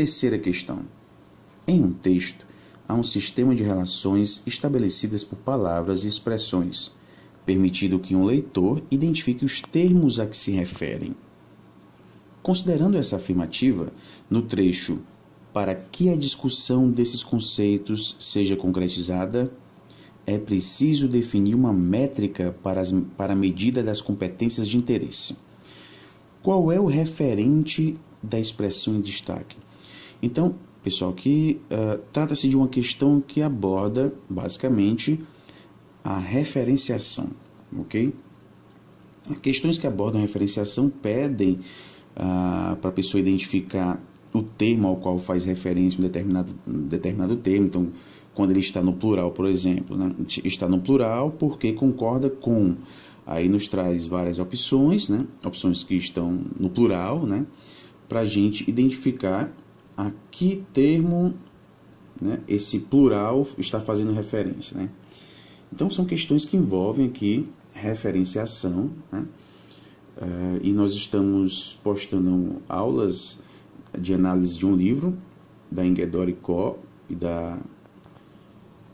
Terceira questão. Em um texto, há um sistema de relações estabelecidas por palavras e expressões, permitindo que um leitor identifique os termos a que se referem. Considerando essa afirmativa, no trecho "Para que a discussão desses conceitos seja concretizada, é preciso definir uma métrica para a medida das competências de interesse." Qual é o referente da expressão em destaque? Então, pessoal, que trata-se de uma questão que aborda, basicamente, a referenciação, ok? Questões que abordam a referenciação pedem para a pessoa identificar o termo ao qual faz referência um determinado termo. Então, quando ele está no plural, por exemplo, né? Está no plural porque concorda com. Aí nos traz várias opções, né? Opções que estão no plural, né? Para a gente identificar a que termo, né, esse plural está fazendo referência, né? Então, são questões que envolvem aqui referenciação, né? E nós estamos postando aulas de análise de um livro da Ingedore Kó e da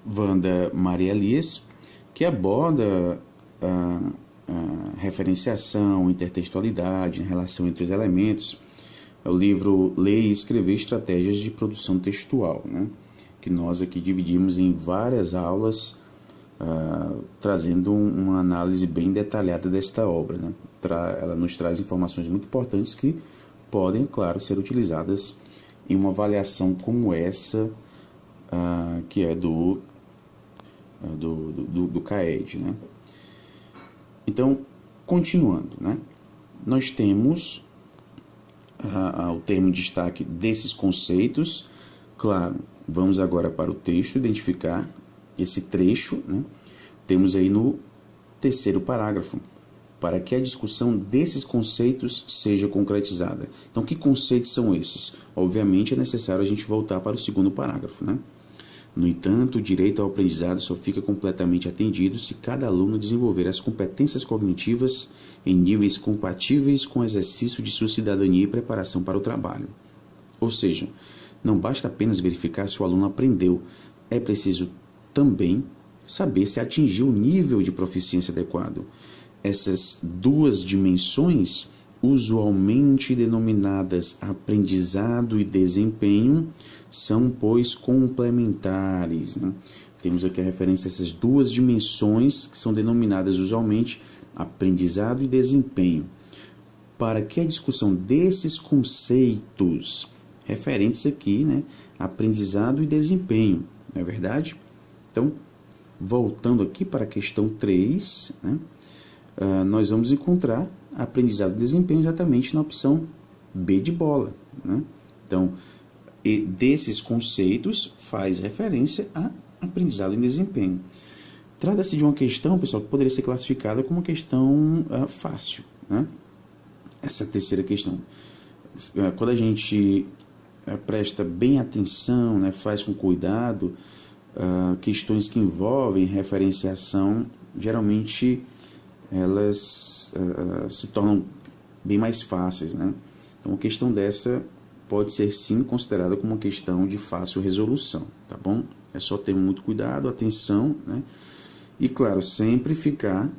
Wanda Maria Elias, que aborda a referenciação, intertextualidade, a relação entre os elementos. É o livro Ler e Escrever Estratégias de Produção Textual, né? Que nós aqui dividimos em várias aulas, trazendo uma análise bem detalhada desta obra, né? Ela nos traz informações muito importantes que podem, claro, ser utilizadas em uma avaliação como essa, que é do CAED, né? Então, continuando, né? Nós temos o termo de destaque desses conceitos. Claro, vamos agora para o texto, identificar esse trecho, né? Temos aí no terceiro parágrafo: para que a discussão desses conceitos seja concretizada. Então, que conceitos são esses? Obviamente, é necessário a gente voltar para o segundo parágrafo, né? No entanto, o direito ao aprendizado só fica completamente atendido se cada aluno desenvolver as competências cognitivas em níveis compatíveis com o exercício de sua cidadania e preparação para o trabalho. Ou seja, não basta apenas verificar se o aluno aprendeu, é preciso também saber se atingiu o nível de proficiência adequado. Essas duas dimensões, usualmente denominadas aprendizado e desempenho, são, pois, complementares, né? Temos aqui a referência a essas duas dimensões que são denominadas usualmente aprendizado e desempenho. Para que a discussão desses conceitos referentes aqui, né, aprendizado e desempenho, não é verdade? Então, voltando aqui para a questão 3, né, nós vamos encontrar aprendizado e desempenho exatamente na opção B de bola, né? Então, desses conceitos faz referência a aprendizado e desempenho. Trata-se de uma questão, pessoal, que poderia ser classificada como uma questão fácil, né? Essa terceira questão. Quando a gente presta bem atenção, né, faz com cuidado, questões que envolvem referenciação, geralmente elas se tornam bem mais fáceis, né? Então, uma questão dessa pode ser sim considerada como uma questão de fácil resolução, tá bom? É só ter muito cuidado, atenção, né? E, claro, sempre ficar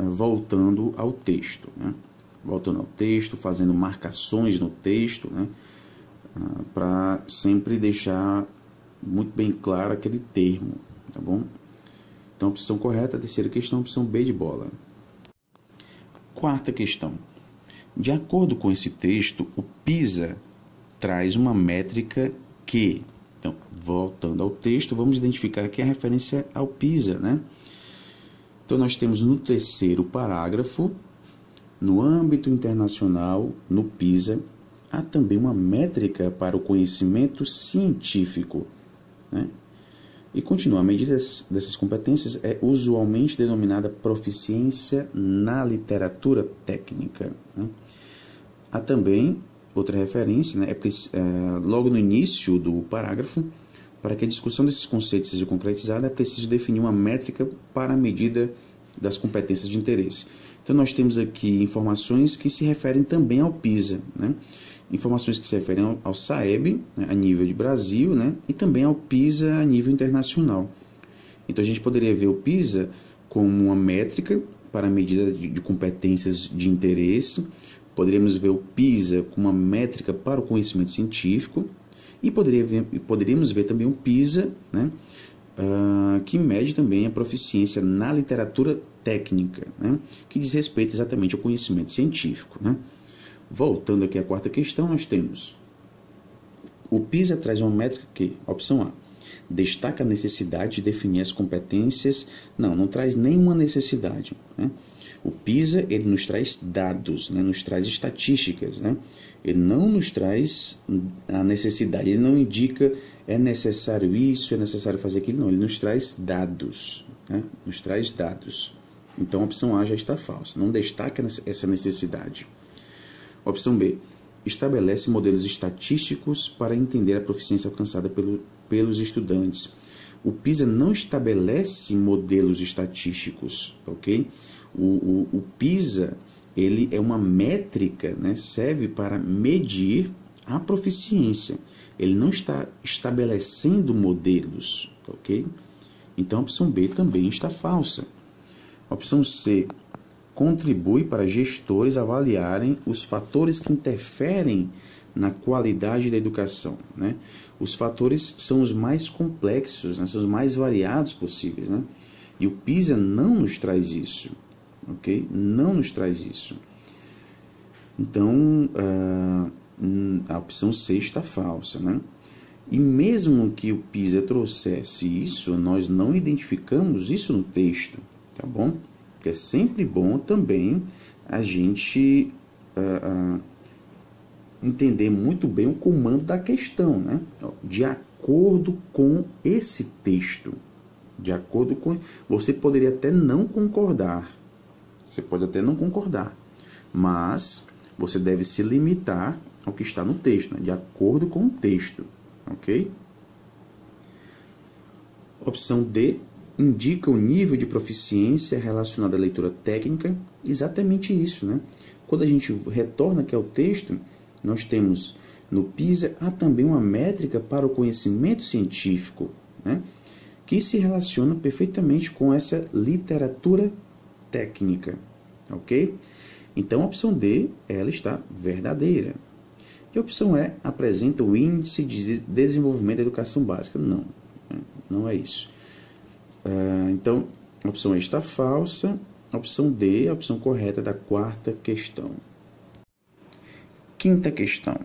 voltando ao texto, né? Voltando ao texto, fazendo marcações no texto, né? Para sempre deixar muito bem claro aquele termo, tá bom? Então, a opção correta, a terceira questão, a opção B de bola. Quarta questão. De acordo com esse texto, o PISA traz uma métrica que... Então, voltando ao texto, vamos identificar aqui a referência ao PISA, né? Então, nós temos no terceiro parágrafo: no âmbito internacional, no PISA, há também uma métrica para o conhecimento científico, né? E continua: a medida dessas competências é usualmente denominada proficiência na literatura técnica, né? Há também outra referência, né? Logo no início do parágrafo: para que a discussão desses conceitos seja concretizada, é preciso definir uma métrica para a medida das competências de interesse. Então, nós temos aqui informações que se referem também ao PISA, né? Informações que se referem ao SAEB, né, a nível de Brasil, né, e também ao PISA a nível internacional. Então, a gente poderia ver o PISA como uma métrica para a medida de competências de interesse, poderíamos ver o PISA como uma métrica para o conhecimento científico, e poderíamos ver também o PISA, né, que mede também a proficiência na literatura técnica, né, que diz respeito exatamente ao conhecimento científico, né. Voltando aqui à quarta questão, nós temos o PISA traz uma métrica que, opção A, destaca a necessidade de definir as competências. Não traz nenhuma necessidade, né? O PISA, ele nos traz dados, né? Nos traz estatísticas, né? Ele não nos traz a necessidade, ele não indica é necessário isso, é necessário fazer aquilo, não. Ele nos traz dados, né? Nos traz dados. Então, a opção A já está falsa, não destaca essa necessidade. Opção B, estabelece modelos estatísticos para entender a proficiência alcançada pelos estudantes. O PISA não estabelece modelos estatísticos, ok? O PISA, ele é uma métrica, né? Serve para medir a proficiência. Ele não está estabelecendo modelos, ok? Então, a opção B também está falsa. Opção C, contribui para gestores avaliarem os fatores que interferem na qualidade da educação, né? Os fatores são os mais complexos, né? São os mais variados possíveis, né? E o PISA não nos traz isso, ok? Não nos traz isso. Então, a opção C está falsa, né? E mesmo que o PISA trouxesse isso, nós não identificamos isso no texto, tá bom? Porque é sempre bom também a gente entender muito bem o comando da questão, né? De acordo com esse texto. De acordo com... Você poderia até não concordar. Você pode até não concordar. Mas você deve se limitar ao que está no texto, né? De acordo com o texto. Ok? Opção D. Indica o nível de proficiência relacionado à leitura técnica. Exatamente isso, né? Quando a gente retorna aqui ao texto, nós temos no PISA há também uma métrica para o conhecimento científico, né? Que se relaciona perfeitamente com essa literatura técnica, ok? Então, a opção D, ela está verdadeira. E a opção E apresenta o índice de desenvolvimento da educação básica. Não, não é isso. Então, a opção E está falsa. A opção D é a opção correta da quarta questão. Quinta questão.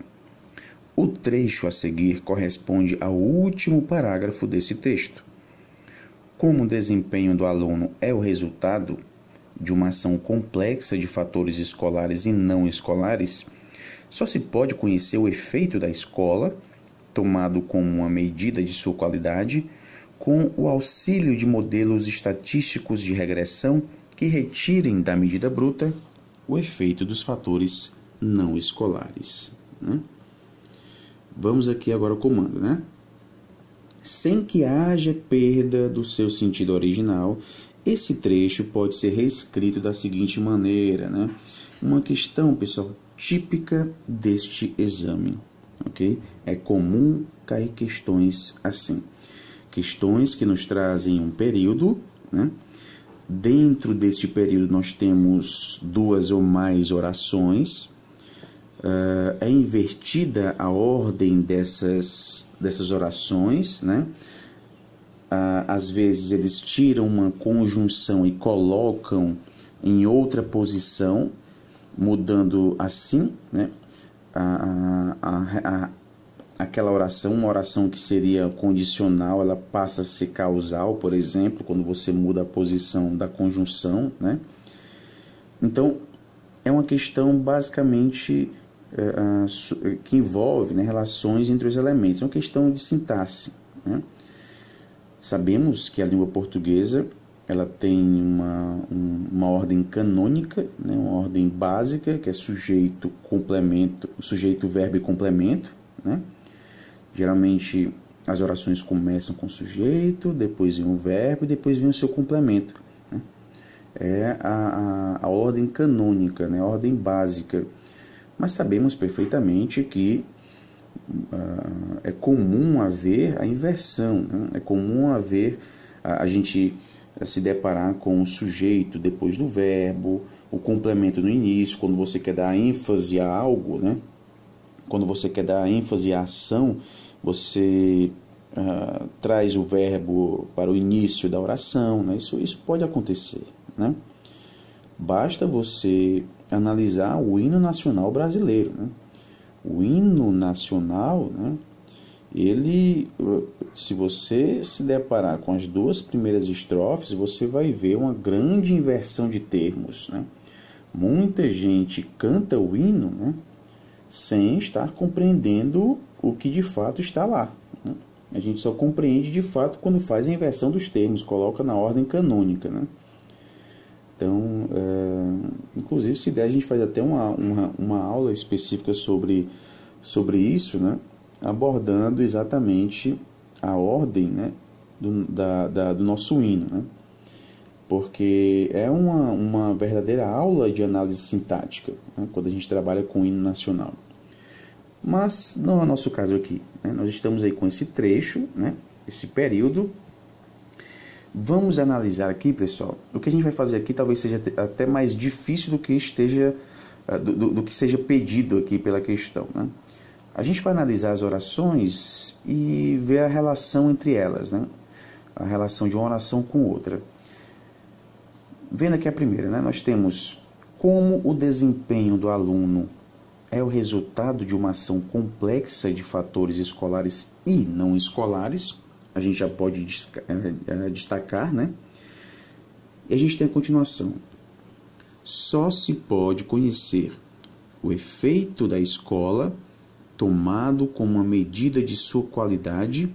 O trecho a seguir corresponde ao último parágrafo desse texto. Como o desempenho do aluno é o resultado de uma ação complexa de fatores escolares e não escolares, só se pode conhecer o efeito da escola, tomado como uma medida de sua qualidade, com o auxílio de modelos estatísticos de regressão que retirem da medida bruta o efeito dos fatores não escolares, né? Vamos aqui agora ao comando, né? Sem que haja perda do seu sentido original, esse trecho pode ser reescrito da seguinte maneira, né? Uma questão, pessoal, típica deste exame, ok? É comum cair questões assim. Questões que nos trazem um período, né? Dentro deste período nós temos duas ou mais orações. É invertida a ordem dessas orações, né? Às vezes eles tiram uma conjunção e colocam em outra posição, mudando assim, né? Aquela oração, uma oração que seria condicional, ela passa a ser causal, por exemplo, quando você muda a posição da conjunção, né? Então, é uma questão basicamente que envolve, né, relações entre os elementos. É uma questão de sintaxe, né? Sabemos que a língua portuguesa ela tem uma ordem canônica, né, uma ordem básica, que é sujeito, complemento, sujeito, verbo e complemento, né? Geralmente as orações começam com sujeito, depois vem o verbo e depois vem o seu complemento, né? é a ordem canônica, né? A ordem básica. Mas sabemos perfeitamente que é comum haver a inversão, né? É comum haver a gente se deparar com o sujeito depois do verbo, o complemento no início, quando você quer dar ênfase a algo, né? Quando você quer dar ênfase à ação, você traz o verbo para o início da oração, né? Isso pode acontecer, né? Basta você analisar o hino nacional brasileiro, né? O hino nacional, né? Ele, se você se deparar com as duas primeiras estrofes, você vai ver uma grande inversão de termos, né? Muita gente canta o hino, né, sem estar compreendendo o que de fato está lá, né? A gente só compreende de fato quando faz a inversão dos termos, coloca na ordem canônica, né? Então, inclusive, se der, a gente faz até uma aula específica sobre isso, né? Abordando exatamente a ordem, né? do nosso hino, né? Porque é uma verdadeira aula de análise sintática, né? Quando a gente trabalha com o hino nacional. Mas não é o nosso caso aqui, né? Nós estamos aí com esse trecho, né? Esse período. Vamos analisar aqui, pessoal. O que a gente vai fazer aqui talvez seja até mais difícil do que do que seja pedido aqui pela questão, né? A gente vai analisar as orações e ver a relação entre elas, né? A relação de uma oração com outra. Vendo aqui a primeira, né? Nós temos como o desempenho do aluno é o resultado de uma ação complexa de fatores escolares e não escolares. A gente já pode destacar, né? E a gente tem a continuação. Só se pode conhecer o efeito da escola tomado como uma medida de sua qualidade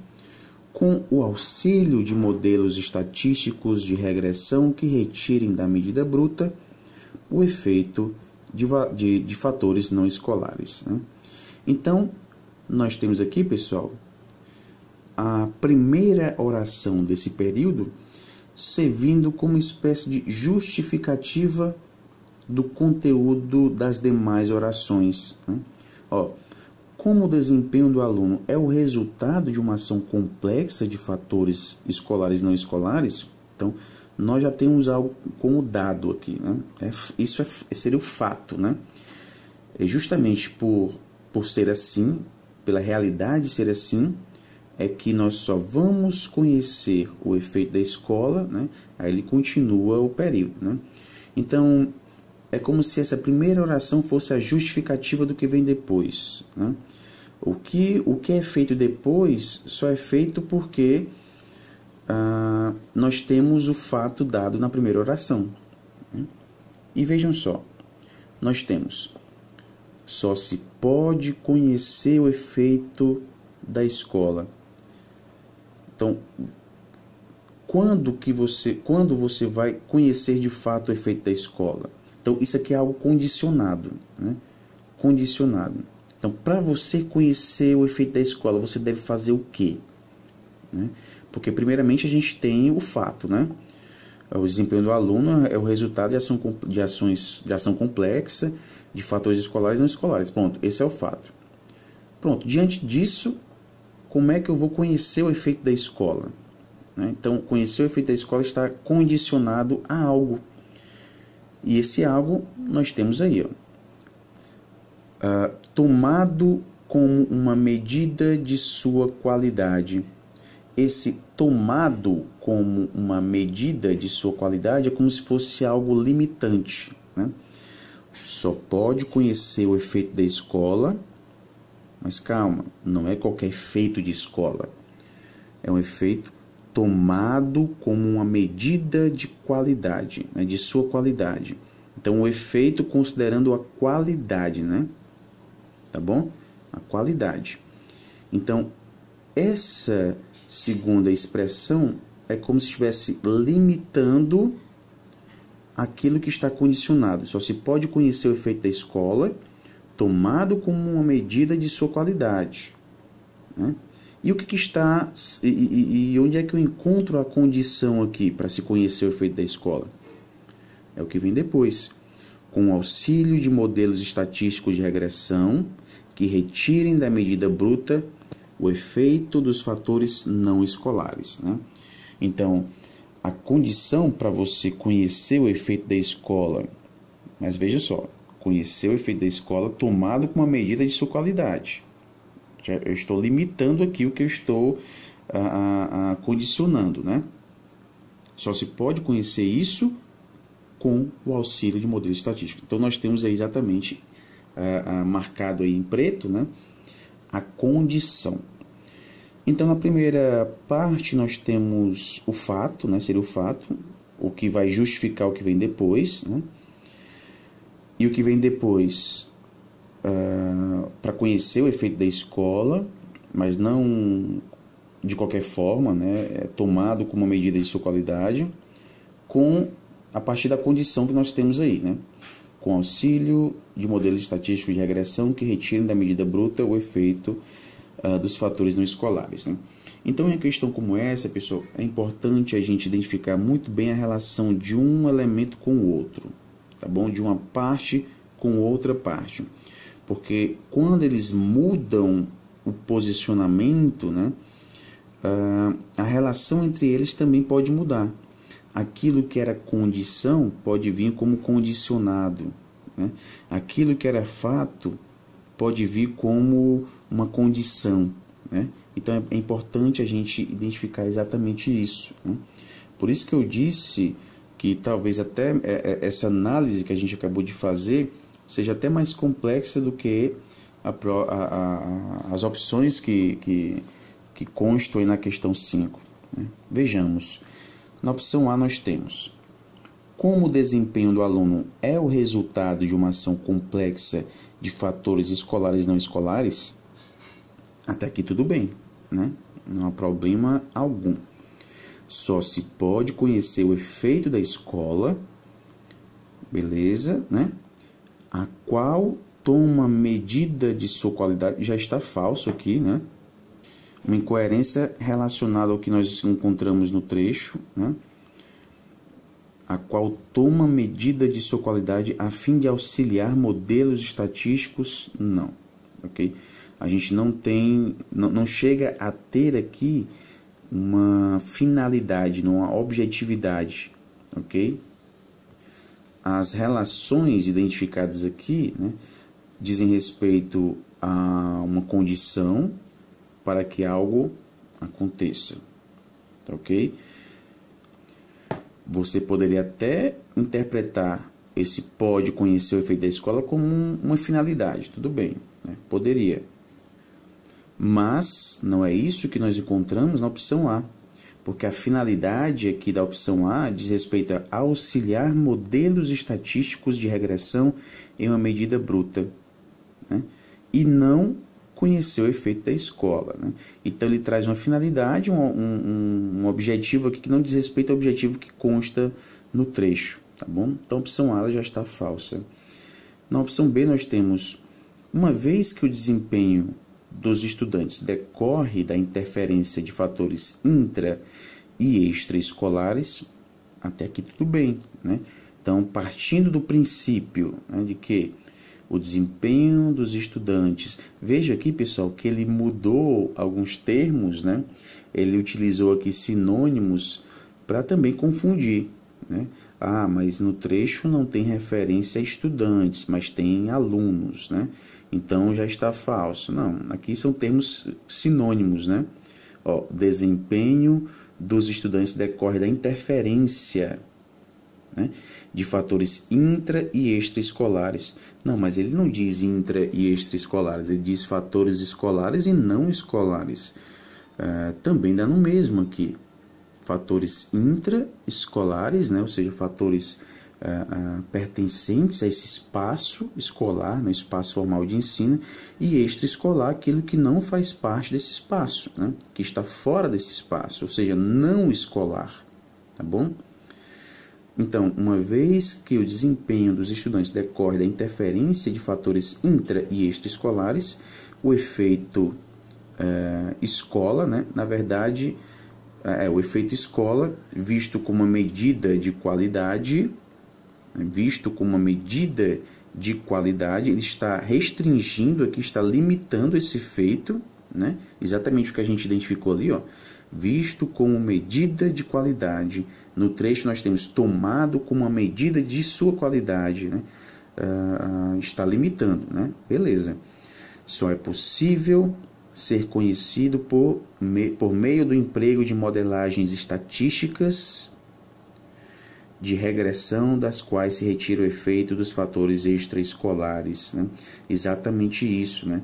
com o auxílio de modelos estatísticos de regressão que retirem da medida bruta o efeito de fatores não escolares, né? Então, nós temos aqui, pessoal, a primeira oração desse período servindo como espécie de justificativa do conteúdo das demais orações, né? Como o desempenho do aluno é o resultado de uma ação complexa de fatores escolares e não escolares, então nós já temos algo como dado aqui, né? Isso seria o fato, né? É justamente por ser assim, pela realidade ser assim, é que nós só vamos conhecer o efeito da escola, né? Aí ele continua o período, né? Então, é como se essa primeira oração fosse a justificativa do que vem depois, né? O que é feito depois só é feito porque nós temos o fato dado na primeira oração, né? E vejam só, nós temos só se pode conhecer o efeito da escola. Então, quando você vai conhecer de fato o efeito da escola? Então, isso aqui é algo condicionado, né? Condicionado. Então, para você conhecer o efeito da escola, você deve fazer o quê? Né? Porque, primeiramente, a gente tem o fato, né? O desempenho do aluno é o resultado de ação complexa, de fatores escolares e não escolares. Pronto, esse é o fato. Pronto, diante disso, como é que eu vou conhecer o efeito da escola? Né? Então, conhecer o efeito da escola está condicionado a algo. E esse algo nós temos aí, ó. Tomado como uma medida de sua qualidade. Esse tomado como uma medida de sua qualidade é como se fosse algo limitante, né? Só pode conhecer o efeito da escola, mas calma, não é qualquer efeito de escola. É um efeito tomado como uma medida de qualidade, né? De sua qualidade. Então, o efeito considerando a qualidade, né? Tá bom? A qualidade. Então, essa segunda expressão é como se estivesse limitando aquilo que está condicionado. Só se pode conhecer o efeito da escola tomado como uma medida de sua qualidade, né? E o que está e onde é que eu encontro a condição aqui para se conhecer o efeito da escola? É o que vem depois. Com auxílio de modelos estatísticos de regressão que retirem da medida bruta o efeito dos fatores não escolares, né? Então, a condição para você conhecer o efeito da escola, mas veja só, conhecer o efeito da escola tomado com uma medida de sua qualidade. Eu estou limitando aqui o que eu estou condicionando, né? Só se pode conhecer isso com o auxílio de modelo estatístico. Então, nós temos aí exatamente marcado aí em preto, né, a condição. Então, na primeira parte, nós temos o fato, né, seria o fato, o que vai justificar o que vem depois, né? E o que vem depois, para conhecer o efeito da escola, mas não de qualquer forma, né, é tomado como uma medida de sua qualidade, a partir da condição que nós temos aí, né? Com auxílio de modelos estatísticos de regressão que retirem da medida bruta o efeito dos fatores não escolares, né? Então, em uma questão como essa, pessoal, é importante a gente identificar muito bem a relação de um elemento com o outro, tá bom? De uma parte com outra parte. Porque quando eles mudam o posicionamento, né, a relação entre eles também pode mudar. Aquilo que era condição pode vir como condicionado, né? Aquilo que era fato pode vir como uma condição, né? Então é importante a gente identificar exatamente isso, né? Por isso que eu disse que talvez até essa análise que a gente acabou de fazer seja até mais complexa do que as opções que constam aí na questão 5, né? Vejamos. Na opção A nós temos: como o desempenho do aluno é o resultado de uma ação complexa de fatores escolares e não escolares, até aqui tudo bem, né? Não há problema algum. Só se pode conhecer o efeito da escola, beleza, né? A qual toma medida de sua qualidade, já está falso aqui, né? Uma incoerência relacionada ao que nós encontramos no trecho, né? A qual toma medida de sua qualidade a fim de auxiliar modelos estatísticos, não, ok? A gente não chega a ter aqui uma finalidade, uma objetividade, ok? As relações identificadas aqui, né, dizem respeito a uma condição para que algo aconteça, tá, ok? Você poderia até interpretar esse pode conhecer o efeito da escola como uma finalidade, tudo bem, né? Poderia. Mas não é isso que nós encontramos na opção A, porque a finalidade aqui da opção A diz respeito a auxiliar modelos estatísticos de regressão em uma medida bruta, né? E não conhecer o efeito da escola, né? Então ele traz uma finalidade, um objetivo aqui que não diz respeito ao objetivo que consta no trecho, tá bom? Então a opção A já está falsa. Na opção B nós temos: uma vez que o desempenho dos estudantes decorre da interferência de fatores intra e extraescolares, até aqui tudo bem, né? Então, partindo do princípio, né, de que o desempenho dos estudantes, veja aqui, pessoal, que ele mudou alguns termos, né? Ele utilizou aqui sinônimos para também confundir, né? Ah, mas no trecho não tem referência a estudantes, mas tem alunos, né? Então já está falso. Não, aqui são termos sinônimos, né? Ó, desempenho dos estudantes decorre da interferência, né, de fatores intra e extraescolares. Não, mas ele não diz intra e extraescolares, ele diz fatores escolares e não escolares. Também dá no mesmo aqui. Fatores intraescolares, né, ou seja, fatores pertencentes a esse espaço escolar, no espaço formal de ensino, e extraescolar, aquilo que não faz parte desse espaço, né, que está fora desse espaço, ou seja, não escolar, tá bom? Então, uma vez que o desempenho dos estudantes decorre da interferência de fatores intra e extraescolares, o efeito escola, né, na verdade, o efeito escola, visto como uma medida de qualidade, visto como uma medida de qualidade, ele está restringindo aqui, está limitando esse efeito, né? Exatamente o que a gente identificou ali, ó, visto como medida de qualidade. No trecho nós temos tomado como uma medida de sua qualidade, né? Está limitando, né? Beleza. Só é possível ser conhecido por meio do emprego de modelagens estatísticas de regressão, das quais se retira o efeito dos fatores extraescolares, né? Exatamente isso, né?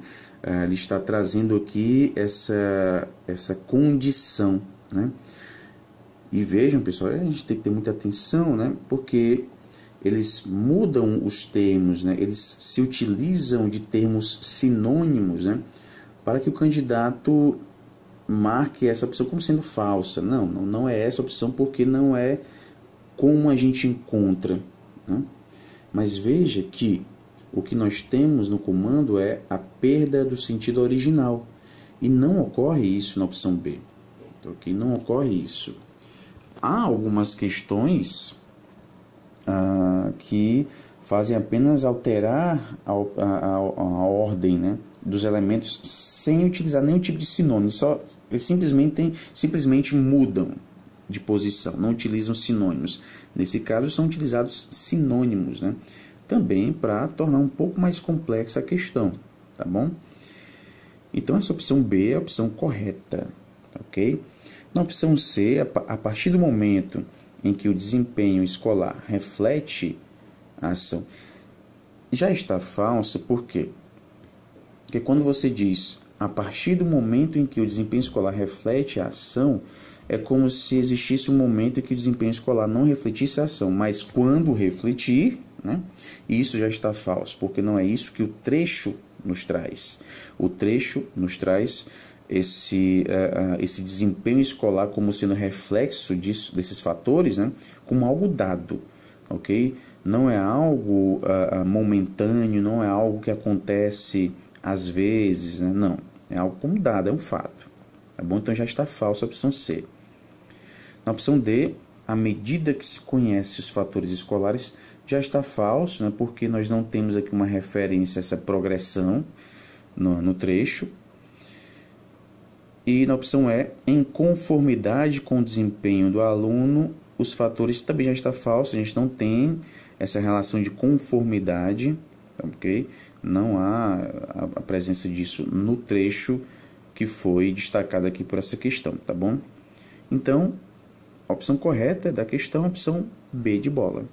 Ele está trazendo aqui essa condição, né? E vejam, pessoal, a gente tem que ter muita atenção, né? Porque eles mudam os termos, né? Eles se utilizam de termos sinônimos, né? Para que o candidato marque essa opção como sendo falsa. Não é essa opção, porque não é como a gente encontra, né? Mas veja que o que nós temos no comando é a perda do sentido original, e não ocorre isso na opção B, ok? Não ocorre isso. Há algumas questões que fazem apenas alterar a ordem, né, dos elementos sem utilizar nenhum tipo de sinônimo, eles simplesmente mudam de posição, não utilizam sinônimos. Nesse caso são utilizados sinônimos, né, também para tornar um pouco mais complexa a questão, tá bom? Então essa opção B é a opção correta, ok? Na opção C, a partir do momento em que o desempenho escolar reflete a ação, já está falsa. Por quê? Porque quando você diz a partir do momento em que o desempenho escolar reflete a ação, é como se existisse um momento em que o desempenho escolar não refletisse a ação, mas quando refletir, né, isso já está falso, porque não é isso que o trecho nos traz. O trecho nos traz esse desempenho escolar como sendo reflexo desses fatores, né, como algo dado, ok? Não é algo momentâneo, não é algo que acontece às vezes, né? Não, é algo como dado, é um fato, tá bom? Então já está falsa a opção C. Na opção D, à medida que se conhece os fatores escolares, já está falso, né? Porque nós não temos aqui uma referência a essa progressão no trecho. E na opção E, em conformidade com o desempenho do aluno, os fatores também já está falso, a gente não tem essa relação de conformidade, ok? Não há a presença disso no trecho que foi destacado aqui por essa questão, tá bom? Então, a opção correta da questão é a opção B de bola.